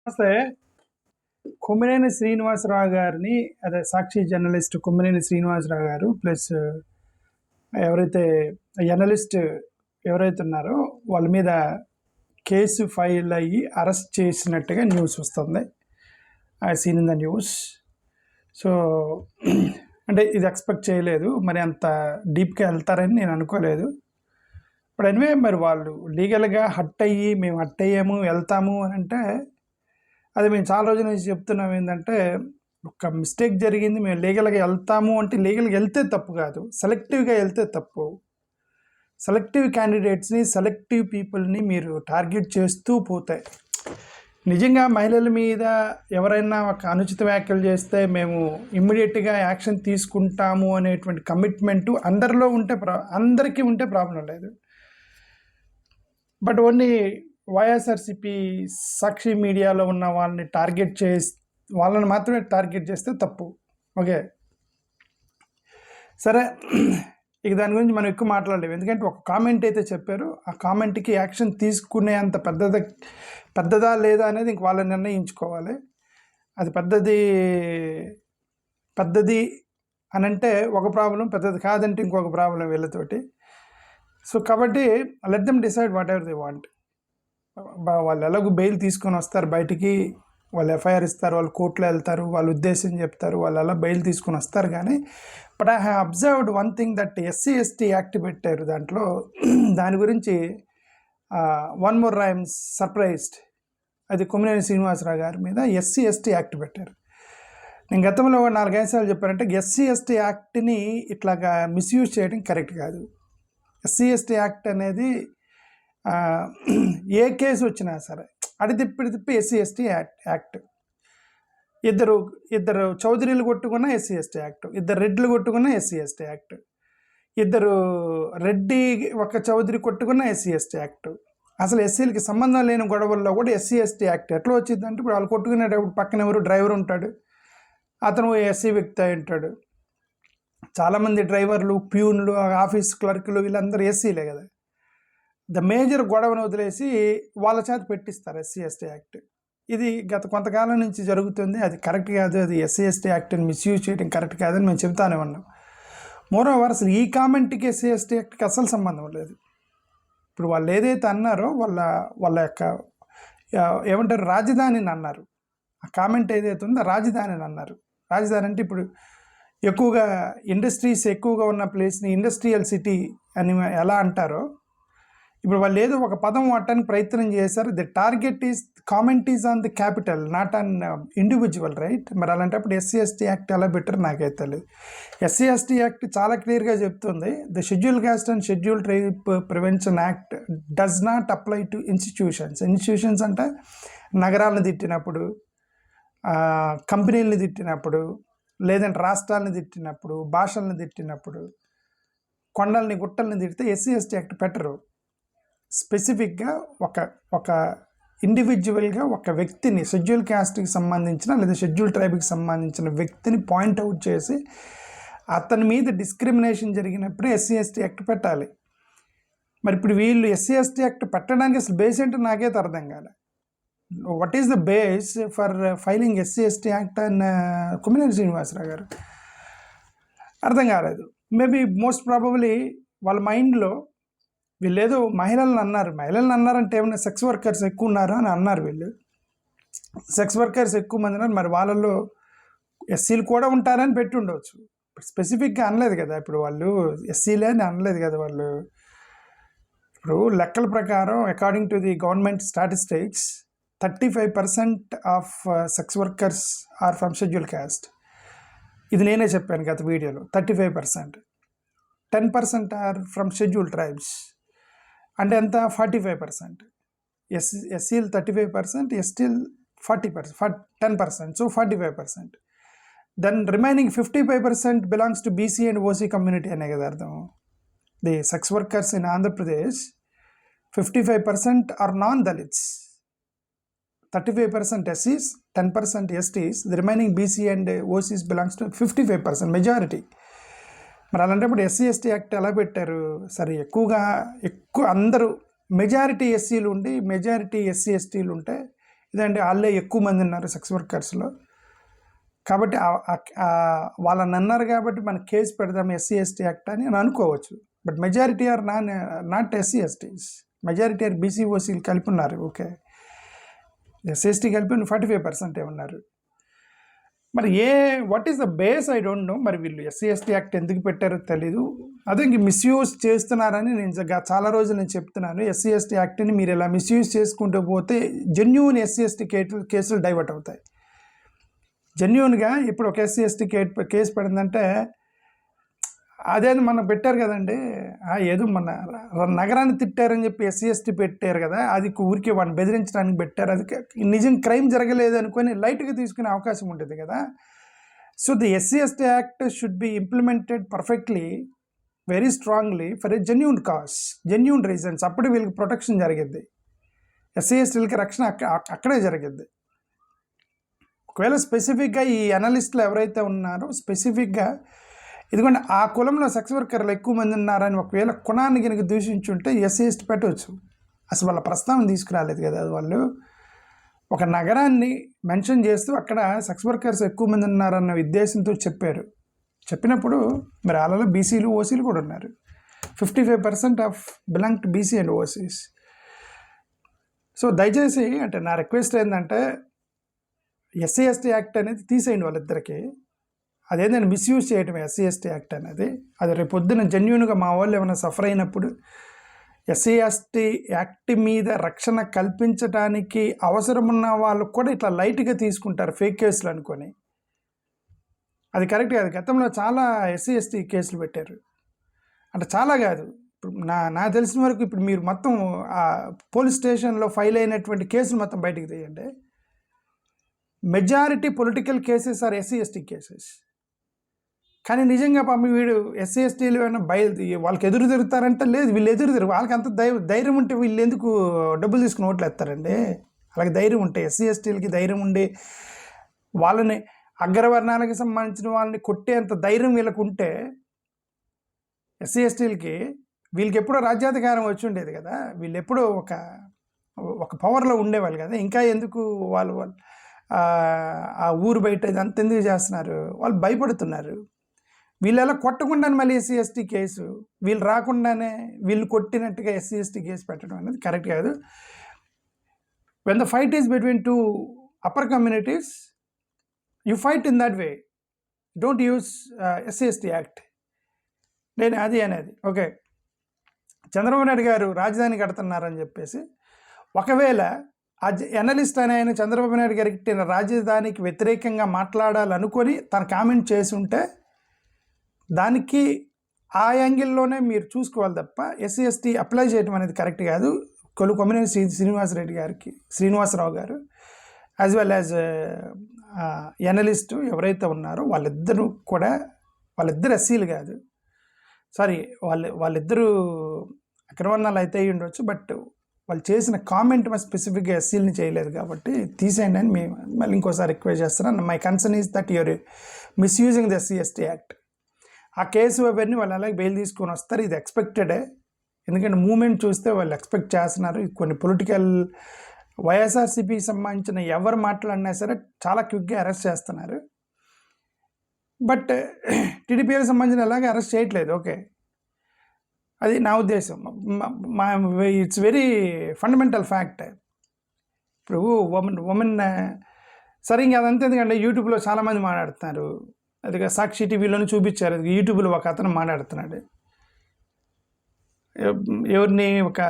నమస్తే. కొమ్మినేని శ్రీనివాసరావు గారిని అదే సాక్షి జర్నలిస్ట్ కొమ్మినేని శ్రీనివాసరావు గారు ప్లస్ ఎవరైతే జర్నలిస్ట్ ఎవరైతే ఉన్నారో వాళ్ళ మీద కేసు ఫైల్ అయ్యి అరెస్ట్ చేసినట్టుగా న్యూస్ వస్తుంది. I seen in the news. So అంటే ఇది ఎక్స్పెక్ట్ చేయలేదు, మరి అంత డీప్గా వెళ్తారని నేను అనుకోలేదు. బట్ ఎనివే మరి వాళ్ళు లీగల్గా హట్ అయ్యి మేము హట్ అయ్యాము వెళ్తాము అని అంటే అది మేము చాలా రోజుల నుంచి చెప్తున్నాం. ఏంటంటే ఒక మిస్టేక్ జరిగింది, మేము లీగల్గా వెళ్తాము అంటే లీగల్గా వెళ్తే తప్పు కాదు, సెలెక్టివ్గా వెళ్తే తప్పు. సెలెక్టివ్ క్యాండిడేట్స్ని సెలెక్టివ్ పీపుల్ని మీరు టార్గెట్ చేస్తూ పోతే నిజంగా మహిళల మీద ఎవరైనా ఒక అనుచిత వ్యాఖ్యలు చేస్తే మేము ఇమ్మీడియట్గా యాక్షన్ తీసుకుంటాము అనేటువంటి కమిట్మెంటు అందరిలో ఉంటే అందరికీ ఉంటే ప్రాబ్లం లేదు. బట్ ఓన్లీ వైఎస్ఆర్సిపి సాక్షి మీడియాలో ఉన్న వాళ్ళని వాళ్ళని మాత్రమే టార్గెట్ చేస్తే తప్పు. ఓకే సరే, ఇక దాని గురించి మనం ఎక్కువ మాట్లాడలేము, ఎందుకంటే ఒక కామెంట్ అయితే చెప్పారు. ఆ కామెంట్కి యాక్షన్ తీసుకునే అంత పెద్దదా లేదా అనేది ఇంక వాళ్ళు నిర్ణయించుకోవాలి. అది పెద్దది అని అంటే ఒక ప్రాబ్లం, పెద్దది కాదంటే ఇంకొక ప్రాబ్లం వీళ్ళతోటి. సో కాబట్టి let them decide what ever they want. వాళ్ళు ఎలాగో బెయిల్ తీసుకొని వస్తారు బయటికి, వాళ్ళు ఎఫ్ఐఆర్ ఇస్తారు, వాళ్ళు కోర్టులో వెళ్తారు, వాళ్ళ ఉద్దేశం చెప్తారు, వాళ్ళు అలా బెయిల్ తీసుకొని వస్తారు. కానీ but I have observed one thing, that SC/ST act పెట్టారు దాంట్లో. దాని గురించి వన్ మోర్ ఐఎమ్ సర్ప్రైజ్డ్. అది కొమ్మినేని శ్రీనివాసరావు గారి మీద SC/ST యాక్ట్ పెట్టారు. నేను గతంలో 4-5 సార్లు చెప్పానంటే SC/ST యాక్ట్ని ఇట్లాగా మిస్యూజ్ చేయడం కరెక్ట్ కాదు. SC/ST యాక్ట్ అనేది ఏ కేసు వచ్చినా సరే అడి తిప్పి SC/ST యాక్ట్. ఇద్దరు చౌదరీలు కొట్టుకున్న SC/ST యాక్ట్, ఇద్దరు రెడ్లు కొట్టుకున్న SC/ST యాక్ట్, ఇద్దరు రెడ్డి ఒక చౌదరి కొట్టుకున్న SC/ST యాక్ట్. అసలు ఎస్సీలకి సంబంధం లేని గొడవల్లో కూడా SC/ST యాక్ట్ ఎట్లా వచ్చిందంటే, ఇప్పుడు వాళ్ళు కొట్టుకునేటప్పుడు పక్కన ఎవరు డ్రైవర్ ఉంటాడు, అతను SC వ్యక్తి అయి ఉంటాడు. చాలామంది డ్రైవర్లు, ప్యూన్లు, ఆఫీస్ క్లర్కులు వీళ్ళందరూ SCలే కదా. ద మేజర్ గొడవను వదిలేసి వాళ్ళ చేత పెట్టిస్తారు SC/ST యాక్ట్. ఇది గత కొంతకాలం నుంచి జరుగుతుంది. అది కరెక్ట్ కాదు, అది SC/ST యాక్ట్ని మిస్యూజ్ చేయడం కరెక్ట్ కాదని మేము చెబుతానే ఉన్నాం. మోరోవర్ అసలు ఈ కామెంట్కి SC/ST యాక్ట్కి అసలు సంబంధం లేదు. ఇప్పుడు వాళ్ళు ఏదైతే అన్నారో వాళ్ళ యొక్క ఏమంటారు రాజధానిని అన్నారు. ఆ కామెంట్ ఏదైతే ఉందో రాజధానిని అన్నారు. రాజధాని అంటే ఇప్పుడు ఎక్కువగా ఇండస్ట్రీస్ ఎక్కువగా ఉన్న ప్లేస్ని ఇండస్ట్రియల్ సిటీ అని ఎలా అంటారో, ఇప్పుడు వాళ్ళు ఏదో ఒక పదం వాడటానికి ప్రయత్నం చేశారు. The target is comment is on the capital, not on individual, right? మరి అలాంటప్పుడు SC/ST యాక్ట్ ఎలా బెటర్ నాకైతే తెలియదు. SC/ST యాక్ట్ చాలా క్లియర్గా చెప్తుంది, the schedule caste and schedule tribe prevention act does not apply to institutions అంటే నగరాలను తిట్టినప్పుడు, కంపెనీలని తిట్టినప్పుడు, లేదంటే రాష్ట్రాలను తిట్టినప్పుడు, భాషలను తిట్టినప్పుడు, కొండల్ని గుట్టల్ని తిడితే SC/ST యాక్ట్ పెట్టరు. స్పెసిఫిక్గా ఒక ఇండివిజువల్గా ఒక వ్యక్తిని, షెడ్యూల్ క్యాస్ట్కి సంబంధించిన లేదా షెడ్యూల్ ట్రైబ్కి సంబంధించిన వ్యక్తిని పాయింట్అవుట్ చేసి అతని మీద డిస్క్రిమినేషన్ జరిగినప్పుడే SC/ST యాక్ట్ పెట్టాలి. మరి ఇప్పుడు వీళ్ళు SC/ST యాక్ట్ పెట్టడానికి అసలు బేస్ ఏంటో నాకైతే అర్థం కాలే. What is the base for filing SC/ST act అని కొమ్మినేని శ్రీనివాసరావు గారు అర్థం కాలేదు. మేబీ మోస్ట్ ప్రాబబ్లీ వాళ్ళ మైండ్లో వీళ్ళేదో మహిళలను అన్నారంటే ఏమన్నా సెక్స్ వర్కర్స్ ఎక్కువ ఉన్నారు అని అన్నారు. వీళ్ళు సెక్స్ వర్కర్స్ ఎక్కువ మంది ఉన్నారు, మరి వాళ్ళల్లో SCలు కూడా ఉంటారని పెట్టి ఉండవచ్చు. స్పెసిఫిక్గా అనలేదు కదా. ఇప్పుడు వాళ్ళు SCలే అని అనలేదు కదా. వాళ్ళు ఇప్పుడు లెక్కల ప్రకారం according to the government statistics 35% of sex workers are from schedule caste. ఇది నేనే చెప్పాను గత వీడియోలో. 35%, 10% ఆర్ ఫ్రమ్ షెడ్యూల్ ట్రైబ్స్. అంటే ఎంత? 45%. SCలు 35%, STలు 40%, 10%, so 45%. Then remaining 55% belongs to BC and OC community అనే కదా అర్థం. The sex workers in Andhra Pradesh 55% are non Dalits, 35% SCs, 10% STs, the remaining BC and OCs belongs to 55%, majority. మరి అలాంటప్పుడు SC/ST యాక్ట్ ఎలా పెట్టారు? సరే, ఎక్కువ అందరూ మెజారిటీ SCలు ఉండి మెజారిటీ SC/STలు ఉంటే ఇదంటే వాళ్ళే ఎక్కువ మంది ఉన్నారు సెక్స్ వర్కర్స్లో. కాబట్టి వాళ్ళని అన్నారు కాబట్టి మనం కేసు పెడదాం ఎస్సీ ఎస్టీ యాక్ట్ అని అనుకోవచ్చు. But majority are not SC STs, majority are BC ఓసీలు కలిపి ఉన్నారు. ఓకే, ఎస్సీ ఎస్టీ కలిపి 45% ఉన్నారు. మరి what is the base I don't know. మరి వీళ్ళు ఎస్సీ ఎస్టీ యాక్ట్ ఎందుకు పెట్టారో తెలీదు. అదే ఇంక మిస్యూజ్ చేస్తున్నారని నేను చాలా రోజులు నేను చెప్తున్నాను. ఎస్సీ ఎస్టీ యాక్ట్ని మీరు ఇలా మిస్యూజ్ చేసుకుంటూ పోతే జెన్యూన్ ఎస్సీ ఎస్టీ కేసులు డైవర్ట్ అవుతాయి. జెన్యూన్గా ఇప్పుడు ఒక ఎస్సీ ఎస్టీ కేసు పడిందంటే అదేది మనం పెట్టారు కదండి, ఏదో మన నగరాన్ని తిట్టారని చెప్పి ఎస్సీ ఎస్టీ పెట్టారు కదా, అది ఊరికి వాడిని బెదిరించడానికి పెట్టారు. అది నిజం క్రైమ్ జరగలేదు అనుకొని లైట్గా తీసుకునే అవకాశం ఉంటుంది కదా. So the SC ST act should be implemented perfectly, very strongly for a genuine cause, genuine reasons. అప్పుడు వీళ్ళకి ప్రొటెక్షన్ జరిగిద్ది, ఎస్సీ ఎస్టీలకి రక్షణ అక్కడే జరిగిద్ది. ఒకవేళ స్పెసిఫిక్గా ఈ అనలిస్టులు ఎవరైతే ఉన్నారో స్పెసిఫిక్గా ఇదిగోండి ఆ కులంలో సెక్స్ వర్కర్లు ఎక్కువ మంది ఉన్నారని ఒకవేళ కులాన్ని కనుక దూషించుంటే ఎస్సీ ఎస్టీ పెట్టవచ్చు. అసలు వాళ్ళ ప్రస్తావన తీసుకురాలేదు కదా. వాళ్ళు ఒక నగరాన్ని మెన్షన్ చేస్తూ అక్కడ సెక్స్ వర్కర్స్ ఎక్కువ మంది ఉన్నారన్న ఉద్దేశంతో చెప్పారు. చెప్పినప్పుడు మరి వాళ్ళలో బీసీలు ఓసీలు కూడా ఉన్నారు. 55% of belong to BC and OCs. So దయచేసి అంటే నా రిక్వెస్ట్ ఏంటంటే ఎస్సీ ఎస్టీ యాక్ట్ అనేది తీసేయండి వాళ్ళిద్దరికి. అదేంటంటే మిస్యూజ్ చేయటం ఎస్సీ ఎస్టీ యాక్ట్ అనేది. అది రేపు పొద్దున జెన్యూన్గా మా వాళ్ళు ఏమైనా సఫర్ అయినప్పుడు ఎస్సీ ఎస్టీ యాక్ట్ మీద రక్షణ కల్పించడానికి అవసరం ఉన్న వాళ్ళు కూడా ఇట్లా లైట్గా తీసుకుంటారు ఫేక్ కేసులు అనుకొని. అది కరెక్ట్ కాదు. గతంలో చాలా ఎస్సీ ఎస్టీ కేసులు పెట్టారు, అంటే చాలా కాదు. ఇప్పుడు నా తెలిసిన వరకు ఇప్పుడు మీరు మొత్తం పోలీస్ స్టేషన్లో ఫైల్ అయినటువంటి కేసులు మొత్తం బయటికి తీయండి, majority political cases are SC ST cases. కానీ నిజంగా పాపం వీడు ఎస్సీ ఎస్టీలు ఏమైనా వాళ్ళకి ఎదురు తిరుగుతారంటే లేదు, వీళ్ళు ఎదురు తిరుగు. వాళ్ళకి అంత ధైర్యం ఉంటే వీళ్ళు ఎందుకు డబ్బులు తీసుకుని ఓట్లు వేస్తారండి? అలాగే ధైర్యం ఉంటే ఎస్సీ ఎస్టీలకి ధైర్యం ఉండి వాళ్ళని అగ్రవర్ణాలకు సంబంధించిన వాళ్ళని కొట్టేంత ధైర్యం వీళ్ళకు ఉంటే ఎస్సీ ఎస్టీలకి వీళ్ళకి ఎప్పుడో రాజ్యాధికారం వచ్చి ఉండేది కదా, వీళ్ళు ఎప్పుడో ఒక పవర్లో ఉండేవాళ్ళు కదా. ఇంకా ఎందుకు వాళ్ళు ఆ ఊరు బయట ఇదంతా ఎందుకు చేస్తున్నారు? వాళ్ళు భయపడుతున్నారు. వీళ్ళు ఎలా కొట్టకుండానే మళ్ళీ ఎస్సీ ఎస్టీ కేసు, వీళ్ళు రాకుండానే వీళ్ళు కొట్టినట్టుగా ఎస్సీ ఎస్టీ కేసు పెట్టడం అనేది కరెక్ట్ కాదు. When the fight is between two upper communities, you fight in that way, don't use SC ST act. నేను అది అనేది ఓకే. చంద్రబాబు నాయుడు గారు రాజధాని కడుతున్నారని చెప్పేసి ఒకవేళ ఎనలిస్ట్ అని ఆయన చంద్రబాబు నాయుడు గారికి రాజధానికి వ్యతిరేకంగా మాట్లాడాలనుకొని తన కామెంట్ చేసి ఉంటే దానికి ఆ యాంగిల్లోనే మీరు చూసుకోవాలి తప్ప ఎస్సీ ఎస్టీ అప్లై చేయడం అనేది కరెక్ట్ కాదు. కొమ్మినేని శ్రీనివాసరావు గారు యాజ్ వెల్ యాజ్ ఎనలిస్టు ఎవరైతే ఉన్నారో వాళ్ళిద్దరు ఎస్సీలు కాదు, సారీ వాళ్ళిద్దరూ అగ్రవర్ణాలు అయితే అయ్యి ఉండొచ్చు, బట్ వాళ్ళు చేసిన కామెంట్ స్పెసిఫిక్గా ఎస్సీలని చేయలేదు కాబట్టి తీసేయండి అని మేము మళ్ళీ ఇంకోసారి రిక్వెస్ట్ చేస్తున్నాను. My concern is that you're misusing the SC ST act. ఆ కేసు అవన్నీ వాళ్ళు అలాగే బెయిల్ తీసుకొని వస్తారు, ఇది ఎక్స్పెక్టెడే. ఎందుకంటే మూమెంట్ చూస్తే వాళ్ళు ఎక్స్పెక్ట్ చేస్తున్నారు. కొన్ని పొలిటికల్ వైఎస్ఆర్సీపీకి సంబంధించిన ఎవరు మాట్లాడినా సరే చాలా క్విక్గా అరెస్ట్ చేస్తున్నారు. బట్ టీడీపీకి సంబంధించిన అలాగే అరెస్ట్ చేయట్లేదు. ఓకే, అది నా ఉద్దేశం. It's very fundamental fact. ఇప్పుడు ఉమెన్ సరే ఇంకా అదంతా ఎందుకంటే యూట్యూబ్లో చాలామంది మాట్లాడుతున్నారు. అది సాక్షి టీవీలోనే చూపించారు, అది యూట్యూబ్లో ఒక అతను మాట్లాడుతున్నాడు. ఎవరిని ఒక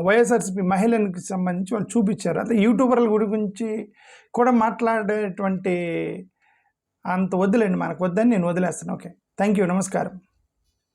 వైఎస్ఆర్సీపీ మహిళకి సంబంధించి వాళ్ళు చూపించారు. అదే యూట్యూబర్ల గురించి కూడా మాట్లాడేటువంటి అంత వద్దులేండి, మనకు వద్దని నేను వదిలేస్తాను. ఓకే, థ్యాంక్ యూ, నమస్కారం.